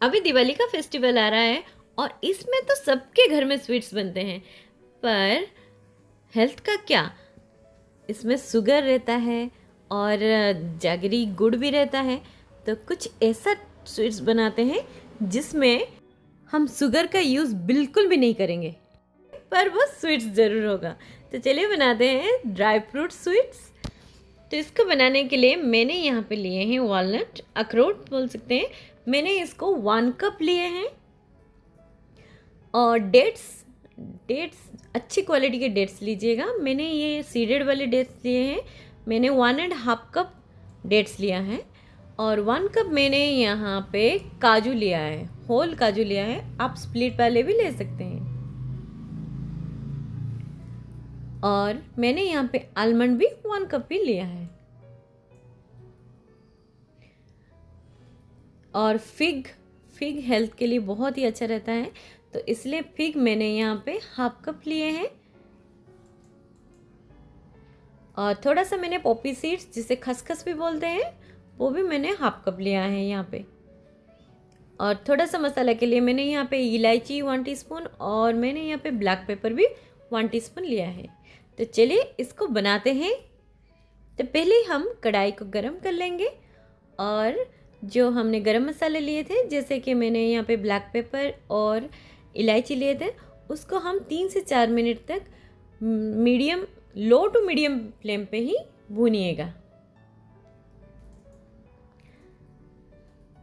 अभी दिवाली का फेस्टिवल आ रहा है और इसमें तो सबके घर में स्वीट्स बनते हैं, पर हेल्थ का क्या? इसमें शुगर रहता है और जगरी गुड़ भी रहता है। तो कुछ ऐसा स्वीट्स बनाते हैं जिसमें हम शुगर का यूज़ बिल्कुल भी नहीं करेंगे, पर वो स्वीट्स ज़रूर होगा। तो चलिए बनाते हैं ड्राई फ्रूट स्वीट्स। तो इसको बनाने के लिए मैंने यहाँ पे लिए हैं वॉलनट, अखरोट बोल सकते हैं। मैंने इसको 1 कप लिए हैं। और डेट्स, डेट्स अच्छी क्वालिटी के डेट्स लीजिएगा। मैंने ये सीडेड वाले डेट्स लिए हैं। मैंने 1.5 कप डेट्स लिया है। और 1 कप मैंने यहाँ पे काजू लिया है, होल काजू लिया है। आप स्प्लिट वाले भी ले सकते हैं। और मैंने यहाँ पे आलमंड भी 1 कप ही लिया है। और फिग हेल्थ के लिए बहुत ही अच्छा रहता है, तो इसलिए फिग मैंने यहाँ पे 1/2 कप लिए हैं। और थोड़ा सा मैंने पॉपी सीड्स, जिसे खसखस भी बोलते हैं, वो भी मैंने 1/2 कप लिया है यहाँ पे। और थोड़ा सा मसाला के लिए मैंने यहाँ पे इलायची 1 टीस्पून और मैंने यहाँ पे ब्लैक पेपर भी 1 टीस्पून लिया है। तो चलिए इसको बनाते हैं। तो पहले हम कढ़ाई को गरम कर लेंगे और जो हमने गरम मसाले लिए थे, जैसे कि मैंने यहाँ पे ब्लैक पेपर और इलायची लिए थे, उसको हम 3 से 4 मिनट तक लो टू मीडियम फ्लेम पे ही भूनिएगा।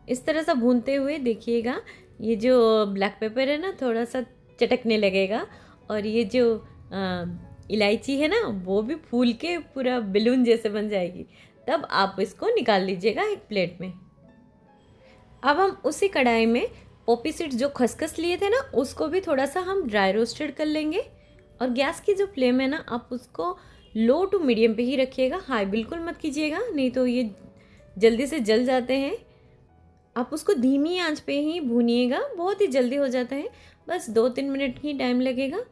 इस तरह से भूनते हुए देखिएगा, ये जो ब्लैक पेपर है ना, थोड़ा सा चटकने लगेगा। और ये जो इलायची है ना, वो भी फूल के पूरा बेलून जैसे बन जाएगी। तब आप इसको निकाल लीजिएगा एक प्लेट में। अब हम उसी कढ़ाई में पॉपी सीड्स, जो खसखस लिए थे ना, उसको भी थोड़ा सा हम ड्राई रोस्टेड कर लेंगे। और गैस की जो फ्लेम है ना, आप उसको लो टू मीडियम पे ही रखिएगा, हाई बिल्कुल मत कीजिएगा, नहीं तो ये जल्दी से जल जाते हैं। आप उसको धीमी आंच पे ही भूनिएगा, बहुत ही जल्दी हो जाता है। बस 2-3 मिनट ही टाइम लगेगा।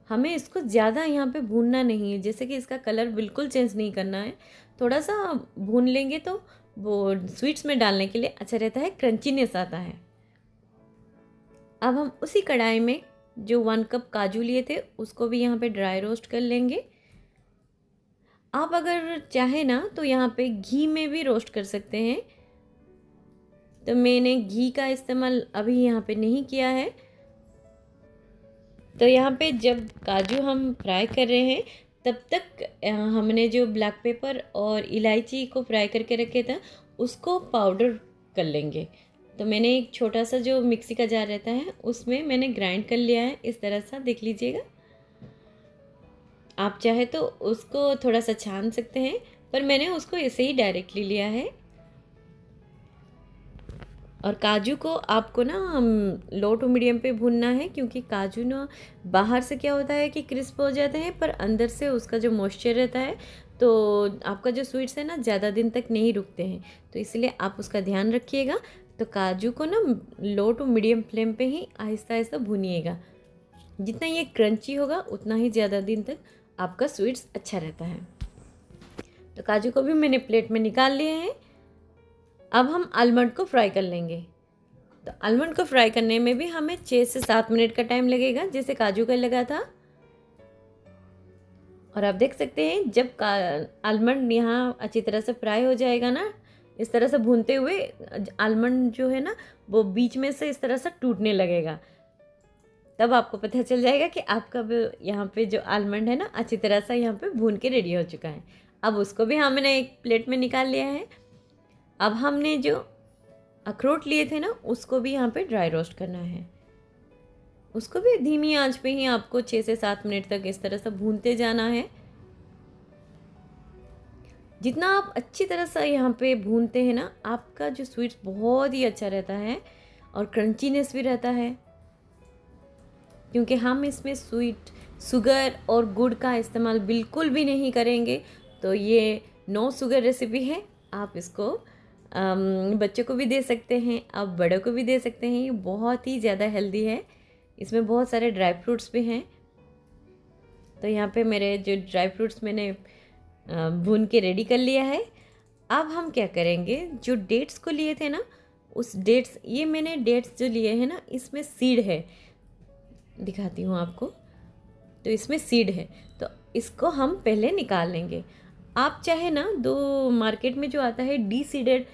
हमें इसको ज़्यादा यहाँ पे भूनना नहीं है, जैसे कि इसका कलर बिल्कुल चेंज नहीं करना है। थोड़ा सा भून लेंगे तो वो स्वीट्स में डालने के लिए अच्छा रहता है, क्रंचीनेस आता है। अब हम उसी कढ़ाई में जो 1 कप काजू लिए थे, उसको भी यहाँ पे ड्राई रोस्ट कर लेंगे। आप अगर चाहे ना तो यहाँ पे घी में भी रोस्ट कर सकते हैं। तो मैंने घी का इस्तेमाल अभी यहाँ पे नहीं किया है। तो यहाँ पे जब काजू हम फ्राई कर रहे हैं, तब तक हमने जो ब्लैक पेपर और इलायची को फ्राई करके रखे था, उसको पाउडर कर लेंगे। तो मैंने एक छोटा सा जो मिक्सी का जार रहता है, उसमें मैंने ग्राइंड कर लिया है। इस तरह सा देख लीजिएगा। आप चाहे तो उसको थोड़ा सा छान सकते हैं, पर मैंने उसको ऐसे ही डायरेक्टली लिया है। और काजू को आपको ना लो टू मीडियम पे भूनना है, क्योंकि काजू ना बाहर से क्या होता है कि क्रिस्प हो जाते हैं, पर अंदर से उसका जो मॉइस्चर रहता है, तो आपका जो स्वीट्स है ना, ज़्यादा दिन तक नहीं रुकते हैं। तो इसलिए आप उसका ध्यान रखिएगा। तो काजू को ना लो टू मीडियम फ्लेम पे ही आहिस्ता आहिस्ता भूनिएगा। जितना ये क्रंची होगा, उतना ही ज़्यादा दिन तक आपका स्वीट्स अच्छा रहता है। तो काजू को भी मैंने प्लेट में निकाल लिए हैं। अब हम आलमंड को फ्राई कर लेंगे। तो आलमंड को फ्राई करने में भी हमें 6 से 7 मिनट का टाइम लगेगा, जैसे काजू का लगा था। और आप देख सकते हैं, जब आलमंड यहाँ अच्छी तरह से फ्राई हो जाएगा ना, इस तरह से भूनते हुए आलमंड जो है ना, वो बीच में से इस तरह से टूटने लगेगा। तब आपको पता चल जाएगा कि आपका यहाँ पे जो आलमंड है ना, अच्छी तरह से यहाँ पे भून के रेडी हो चुका है। अब उसको भी हमने एक प्लेट में निकाल लिया है। अब हमने जो अखरोट लिए थे ना, उसको भी यहाँ पे ड्राई रोस्ट करना है। उसको भी धीमी आंच पे ही आपको 6 से 7 मिनट तक इस तरह से भूनते जाना है। जितना आप अच्छी तरह से यहाँ पे भूनते हैं ना, आपका जो स्वीट्स बहुत ही अच्छा रहता है और क्रंचीनेस भी रहता है। क्योंकि हम इसमें शुगर और गुड़ का इस्तेमाल बिल्कुल भी नहीं करेंगे। तो ये नो शुगर रेसिपी है। आप इसको बच्चों को भी दे सकते हैं, आप बड़ों को भी दे सकते हैं। ये बहुत ही ज़्यादा हेल्दी है। इसमें बहुत सारे ड्राई फ्रूट्स भी हैं। तो यहाँ पे मेरे जो ड्राई फ्रूट्स मैंने भून के रेडी कर लिया है। अब हम क्या करेंगे, जो डेट्स को लिए थे ना, उस डेट्स, ये मैंने डेट्स जो लिए हैं ना, इसमें सीड है, दिखाती हूँ आपको। तो इसमें सीड है, तो इसको हम पहले निकाल लेंगे। आप चाहे ना दो मार्केट में जो आता है डी सीडेड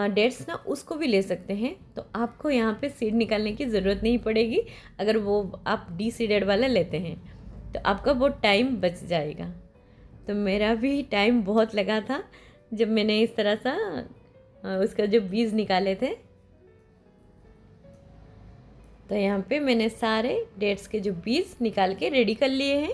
डेट्स ना, उसको भी ले सकते हैं। तो आपको यहाँ पे सीड निकालने की ज़रूरत नहीं पड़ेगी अगर वो आप डी सीडेड वाला लेते हैं, तो आपका बहुत टाइम बच जाएगा। तो मेरा भी टाइम बहुत लगा था जब मैंने इस तरह सा उसका जो बीज निकाले थे। तो यहाँ पे मैंने सारे डेट्स के जो बीज निकाल के रेडी कर लिए हैं।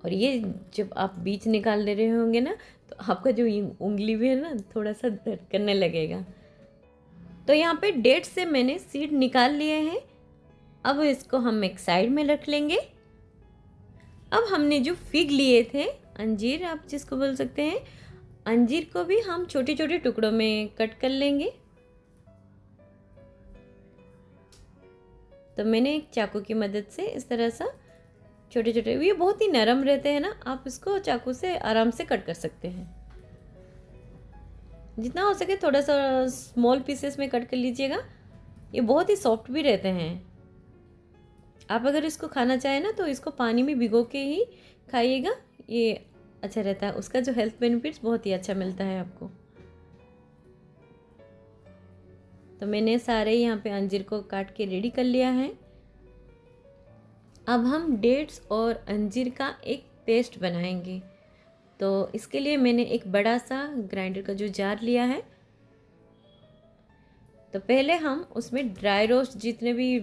और ये जब आप बीज निकाल दे रहे होंगे ना, तो आपका जो उंगली भी है ना, थोड़ा सा दर्द करने लगेगा। तो यहाँ पे डेट्स से मैंने सीड निकाल लिए हैं। अब इसको हम एक साइड में रख लेंगे। अब हमने जो फिग लिए थे, अंजीर आप जिसको बोल सकते हैं, अंजीर को भी हम छोटे छोटे टुकड़ों में कट कर लेंगे। तो मैंने एक चाकू की मदद से इस तरह सा छोटे छोटे, ये बहुत ही नरम रहते हैं ना, आप इसको चाकू से आराम से कट कर सकते हैं। जितना हो सके थोड़ा सा स्मॉल पीसेस में कट कर लीजिएगा, ये बहुत ही सॉफ्ट भी रहते हैं। आप अगर इसको खाना चाहें ना, तो इसको पानी में भिगो के ही खाइएगा, ये अच्छा रहता है। उसका जो हेल्थ बेनिफिट्स बहुत ही अच्छा मिलता है आपको। तो मैंने सारे यहाँ पे अंजीर को काट के रेडी कर लिया है। अब हम डेट्स और अंजीर का एक पेस्ट बनाएंगे। तो इसके लिए मैंने एक बड़ा सा ग्राइंडर का जो जार लिया है। तो पहले हम उसमें ड्राई रोस्ट जितने भी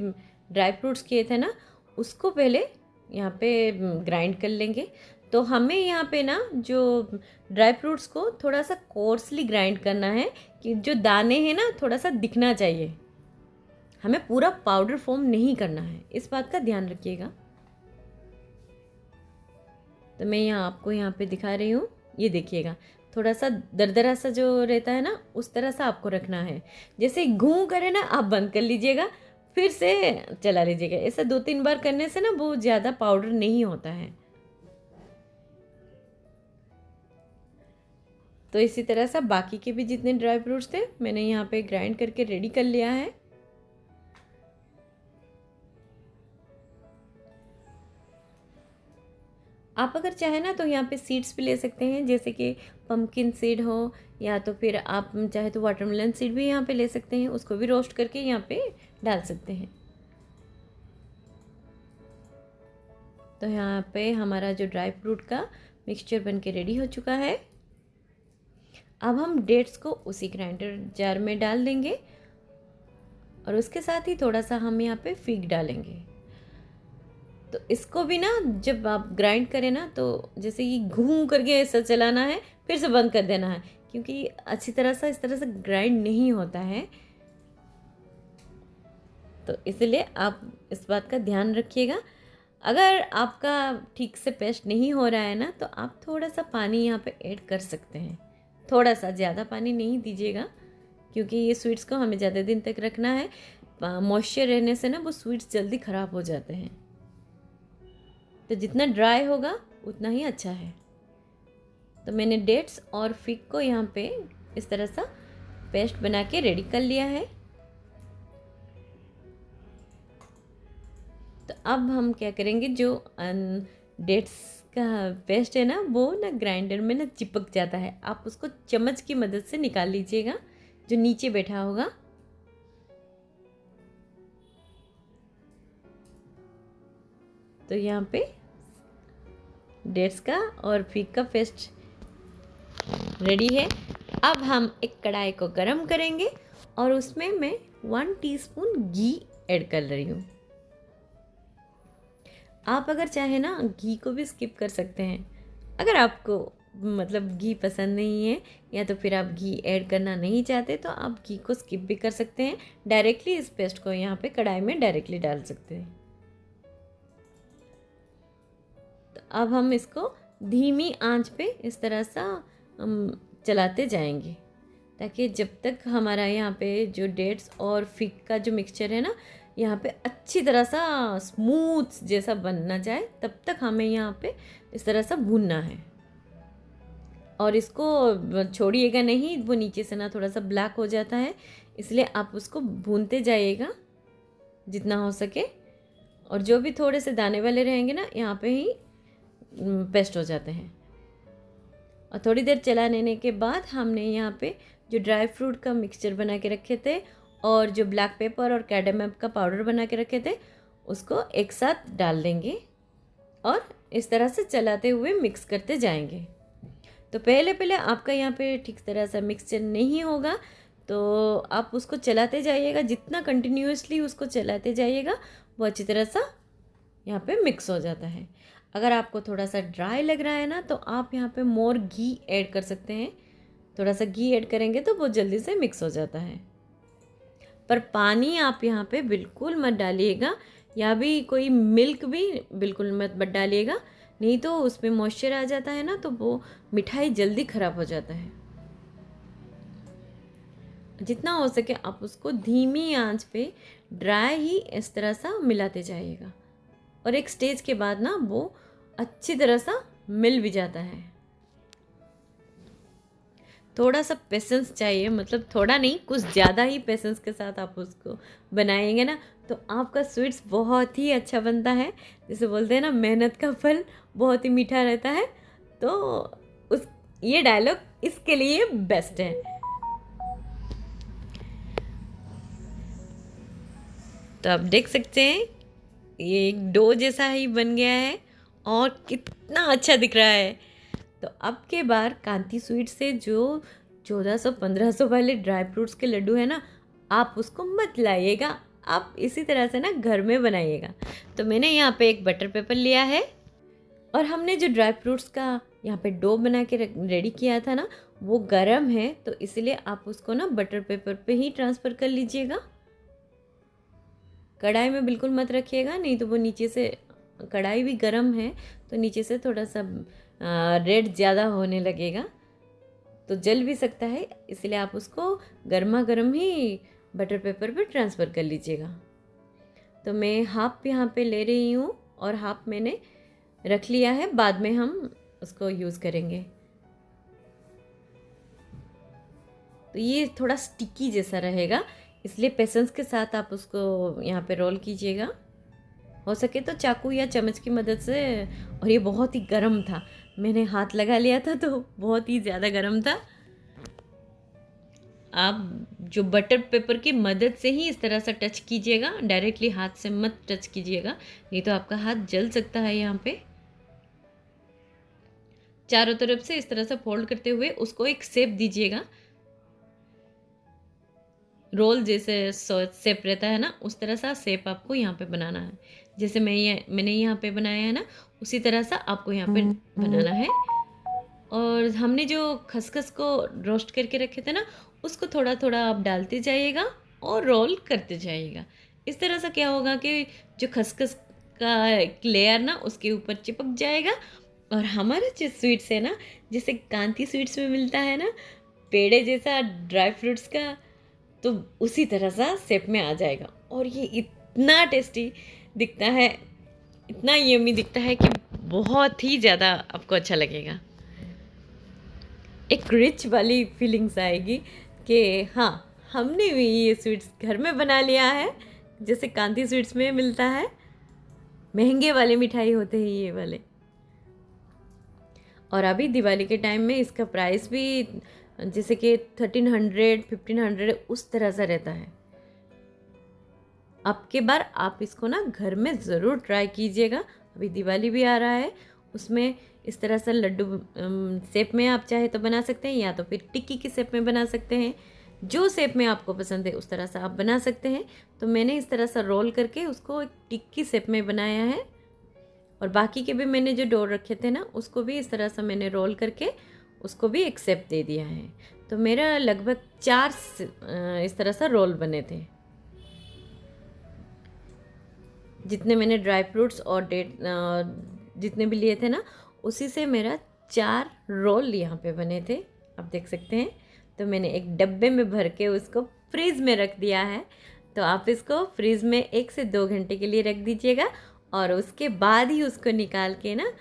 ड्राई फ्रूट्स किए थे ना, उसको पहले यहाँ पे ग्राइंड कर लेंगे। तो हमें यहाँ पे ना जो ड्राई फ्रूट्स को थोड़ा सा कोर्सली ग्राइंड करना है, कि जो दाने हैं ना थोड़ा सा दिखना चाहिए, हमें पूरा पाउडर फॉर्म नहीं करना है, इस बात का ध्यान रखिएगा। तो मैं आपको यहाँ पे दिखा रही हूँ, ये देखिएगा थोड़ा सा दरदरा सा जो रहता है ना, उस तरह सा आपको रखना है। जैसे घूं करे ना, आप बंद कर लीजिएगा, फिर से चला लीजिएगा। ऐसा 2-3 बार करने से ना वो ज़्यादा पाउडर नहीं होता है। तो इसी तरह से बाकी के भी जितने ड्राई फ्रूट्स थे मैंने यहाँ पे ग्राइंड करके रेडी कर लिया है। आप अगर चाहें ना तो यहाँ पे सीड्स भी ले सकते हैं, जैसे कि पम्पकिन सीड हो, या तो फिर आप चाहे तो वाटरमेलन सीड भी यहाँ पे ले सकते हैं, उसको भी रोस्ट करके यहाँ पे डाल सकते हैं। तो यहाँ पे हमारा जो ड्राई फ्रूट का मिक्सचर बन के रेडी हो चुका है। अब हम डेट्स को उसी ग्राइंडर जार में डाल देंगे, और उसके साथ ही थोड़ा सा हम यहाँ पे फिग डालेंगे। तो इसको भी ना जब आप ग्राइंड करें ना, तो जैसे ये घूम करके ऐसा चलाना है, फिर से बंद कर देना है, क्योंकि अच्छी तरह से इस तरह से ग्राइंड नहीं होता है। तो इसलिए आप इस बात का ध्यान रखिएगा। अगर आपका ठीक से पेस्ट नहीं हो रहा है ना, तो आप थोड़ा सा पानी यहाँ पे ऐड कर सकते हैं। थोड़ा सा, ज़्यादा पानी नहीं दीजिएगा, क्योंकि ये स्वीट्स को हमें ज़्यादा दिन तक रखना है। मॉइस्चर रहने से ना वो स्वीट्स जल्दी ख़राब हो जाते हैं। तो जितना ड्राई होगा उतना ही अच्छा है। तो मैंने डेट्स और फिग को यहाँ पे इस तरह सा पेस्ट बना के रेडी कर लिया है। तो अब हम क्या करेंगे, जो डेट्स का पेस्ट है ना, वो ना ग्राइंडर में ना चिपक जाता है, आप उसको चम्मच की मदद से निकाल लीजिएगा, जो नीचे बैठा होगा। तो यहाँ पे डेट्स का और फिग का पेस्ट रेडी है। अब हम एक कढ़ाई को गरम करेंगे, और उसमें मैं 1 टीस्पून घी ऐड कर रही हूँ। आप अगर चाहे ना घी को भी स्किप कर सकते हैं, अगर आपको मतलब घी पसंद नहीं है, या तो फिर आप घी ऐड करना नहीं चाहते, तो आप घी को स्किप भी कर सकते हैं। डायरेक्टली इस पेस्ट को यहाँ पे कढ़ाई में डायरेक्टली डाल सकते हैं। तो अब हम इसको धीमी आंच पे इस तरह सा चलाते जाएंगे, ताकि जब तक हमारा यहाँ पे जो डेट्स और फिग का जो मिक्सचर है ना, यहाँ पे अच्छी तरह सा स्मूथ जैसा बनना जाए, तब तक हमें यहाँ पे इस तरह सा भूनना है। और इसको छोड़िएगा नहीं, वो नीचे से ना थोड़ा सा ब्लैक हो जाता है, इसलिए आप उसको भूनते जाइएगा जितना हो सके। और जो भी थोड़े से दाने वाले रहेंगे ना, यहाँ पे ही पेस्ट हो जाते हैं। और थोड़ी देर चला लेने के बाद हमने यहाँ पे जो ड्राई फ्रूट का मिक्सचर बना के रखे थे और जो ब्लैक पेपर और कैडेमम का पाउडर बना के रखे थे, उसको एक साथ डाल देंगे और इस तरह से चलाते हुए मिक्स करते जाएंगे। तो पहले आपका यहाँ पे ठीक तरह से मिक्सचर नहीं होगा, तो आप उसको चलाते जाइएगा, जितना कंटिन्यूअसली उसको चलाते जाइएगा वो अच्छी तरह सा यहाँ पे मिक्स हो जाता है। अगर आपको थोड़ा सा ड्राई लग रहा है ना, तो आप यहाँ पे मोर घी ऐड कर सकते हैं। थोड़ा सा घी ऐड करेंगे तो वो जल्दी से मिक्स हो जाता है। पर पानी आप यहाँ पे बिल्कुल मत डालिएगा, या भी कोई मिल्क भी बिल्कुल मत डालिएगा, नहीं तो उसमें मॉइस्चर आ जाता है ना, तो वो मिठाई जल्दी ख़राब हो जाता है। जितना हो सके आप उसको धीमी आंच पे ड्राई ही इस तरह सा मिलाते जाइएगा, और एक स्टेज के बाद ना वो अच्छी तरह सा मिल भी जाता है। थोड़ा सा पेशेंस चाहिए, मतलब थोड़ा नहीं, कुछ ज़्यादा ही पेशेंस के साथ आप उसको बनाएंगे ना, तो आपका स्वीट्स बहुत ही अच्छा बनता है। जैसे बोलते हैं ना, मेहनत का फल बहुत ही मीठा रहता है। तो उस ये डायलॉग इसके लिए बेस्ट है। तो आप देख सकते हैं ये एक डो जैसा ही बन गया है और कितना अच्छा दिख रहा है। तो अब के बार कांति स्वीट से जो 1400-1500 वाले ड्राई फ्रूट्स के लड्डू है ना, आप उसको मत लाइएगा, आप इसी तरह से ना घर में बनाइएगा। तो मैंने यहाँ पे एक बटर पेपर लिया है, और हमने जो ड्राई फ्रूट्स का यहाँ पे डो बना के रेडी किया था ना, वो गरम है, तो इसलिए आप उसको ना बटर पेपर पे ही ट्रांसफ़र कर लीजिएगा। कढ़ाई में बिल्कुल मत रखिएगा, नहीं तो वो नीचे से, कढ़ाई भी गरम है तो नीचे से थोड़ा सा रेड ज़्यादा होने लगेगा, तो जल भी सकता है, इसलिए आप उसको गर्मा गर्म ही बटर पेपर पे ट्रांसफ़र कर लीजिएगा। तो मैं हाफ यहाँ पे ले रही हूँ और हाफ मैंने रख लिया है, बाद में हम उसको यूज़ करेंगे। तो ये थोड़ा स्टिकी जैसा रहेगा, इसलिए पेशेंस के साथ आप उसको यहाँ पे रोल कीजिएगा, हो सके तो चाकू या चम्मच की मदद से। और ये बहुत ही गर्म था, मैंने हाथ लगा लिया था तो बहुत ही ज़्यादा गर्म था। आप जो बटर पेपर की मदद से ही इस तरह से टच कीजिएगा, डायरेक्टली हाथ से मत टच कीजिएगा, नहीं तो आपका हाथ जल सकता है। यहाँ पे चारों तरफ से इस तरह से फोल्ड करते हुए उसको एक शेप दीजिएगा, रोल जैसे शेप रहता है ना, उस तरह सा शेप आपको यहाँ पे बनाना है। जैसे मैंने यहाँ पे बनाया है ना, उसी तरह सा आपको यहाँ पे बनाना है। और हमने जो खसखस को रोस्ट करके रखे थे ना, उसको थोड़ा थोड़ा आप डालते जाइएगा और रोल करते जाइएगा। इस तरह से क्या होगा कि जो खसखस का लेयर ना उसके ऊपर चिपक जाएगा, और हमारा जो स्वीट्स है ना, जैसे कांति स्वीट्स में मिलता है ना पेड़े जैसा ड्राई फ्रूट्स का, तो उसी तरह सा शेप में आ जाएगा। और ये इतना टेस्टी दिखता है, इतना यम्मी दिखता है कि बहुत ही ज़्यादा आपको अच्छा लगेगा। एक रिच वाली फीलिंग्स आएगी कि हाँ, हमने भी ये स्वीट्स घर में बना लिया है, जैसे कांति स्वीट्स में मिलता है। महंगे वाले मिठाई होते हैं ये वाले, और अभी दिवाली के टाइम में इसका प्राइस भी जैसे कि 1300-1500 उस तरह से रहता है। अब के बार आप इसको ना घर में ज़रूर ट्राई कीजिएगा। अभी दिवाली भी आ रहा है, उसमें इस तरह से लड्डू शेप में आप चाहे तो बना सकते हैं, या तो फिर टिक्की की शेप में बना सकते हैं। जो शेप में आपको पसंद है उस तरह से आप बना सकते हैं। तो मैंने इस तरह से रोल करके उसको एक टिक्की शेप में बनाया है, और बाकी के भी मैंने जो डो रखे थे ना, उसको भी इस तरह से मैंने रोल करके उसको भी एक शेप दे दिया है। तो मेरा लगभग 4 इस तरह से रोल बने थे। जितने मैंने ड्राई फ्रूट्स और डेट जितने भी लिए थे ना, उसी से मेरा 4 रोल यहाँ पे बने थे, आप देख सकते हैं। तो मैंने एक डब्बे में भर के उसको फ्रीज़ में रख दिया है। तो आप इसको फ्रीज़ में 1 से 2 घंटे के लिए रख दीजिएगा, और उसके बाद ही उसको निकाल के ना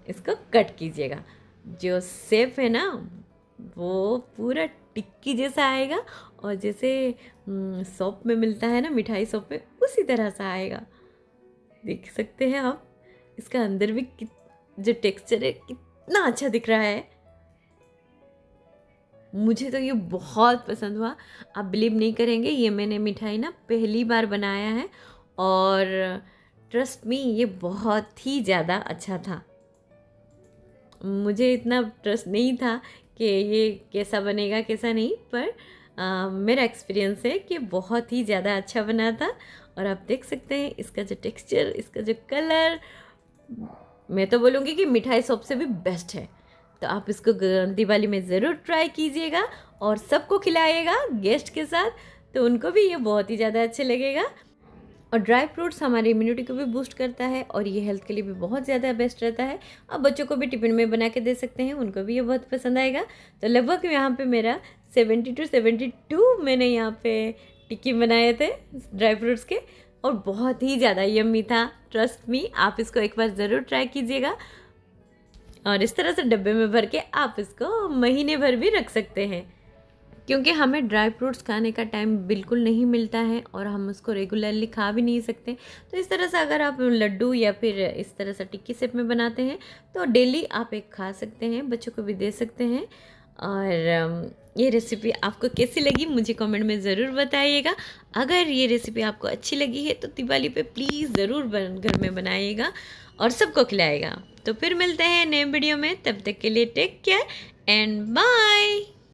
इसको कट कीजिएगा। जो शेप है ना वो पूरा टिक्की जैसा आएगा, और जैसे शॉप में मिलता है ना, मिठाई शॉप में, उसी तरह सा आएगा। देख सकते हैं आप, इसका अंदर भी जो टेक्सचर है कितना अच्छा दिख रहा है। मुझे तो ये बहुत पसंद हुआ। आप बिलीव नहीं करेंगे, ये मैंने मिठाई ना पहली बार बनाया है, और ट्रस्ट मी ये बहुत ही ज़्यादा अच्छा था। मुझे इतना ट्रस्ट नहीं था कि ये कैसा बनेगा कैसा नहीं, पर मेरा एक्सपीरियंस है कि बहुत ही ज़्यादा अच्छा बना था। और आप देख सकते हैं इसका जो टेक्सचर, इसका जो कलर, मैं तो बोलूँगी कि मिठाई सबसे भी बेस्ट है। तो आप इसको दिवाली में ज़रूर ट्राई कीजिएगा और सबको खिलाइएगा गेस्ट के साथ, तो उनको भी ये बहुत ही ज़्यादा अच्छे लगेगा। और ड्राई फ्रूट्स हमारी इम्यूनिटी को भी बूस्ट करता है, और ये हेल्थ के लिए भी बहुत ज़्यादा बेस्ट रहता है। अब बच्चों को भी टिफ़िन में बना के दे सकते हैं, उनको भी ये बहुत पसंद आएगा। तो लगभग यहाँ पे मेरा 70 to 72 मैंने यहाँ पे टिक्की बनाए थे ड्राई फ्रूट्स के, और बहुत ही ज़्यादा यम्मी था। ट्रस्ट मी, आप इसको एक बार ज़रूर ट्राई कीजिएगा। और इस तरह से डब्बे में भर के आप इसको महीने भर भी रख सकते हैं, क्योंकि हमें ड्राई फ्रूट्स खाने का टाइम बिल्कुल नहीं मिलता है और हम उसको रेगुलरली खा भी नहीं सकते। तो इस तरह से अगर आप लड्डू या फिर इस तरह से टिक्की शेप में बनाते हैं तो डेली आप एक खा सकते हैं, बच्चों को भी दे सकते हैं। और ये रेसिपी आपको कैसी लगी मुझे कमेंट में ज़रूर बताइएगा। अगर ये रेसिपी आपको अच्छी लगी है तो दिवाली पे प्लीज़ ज़रूर घर में बनाइएगा और सबको खिलाएगा। तो फिर मिलते हैं नए वीडियो में, तब तक के लिए टेक केयर एंड बाय।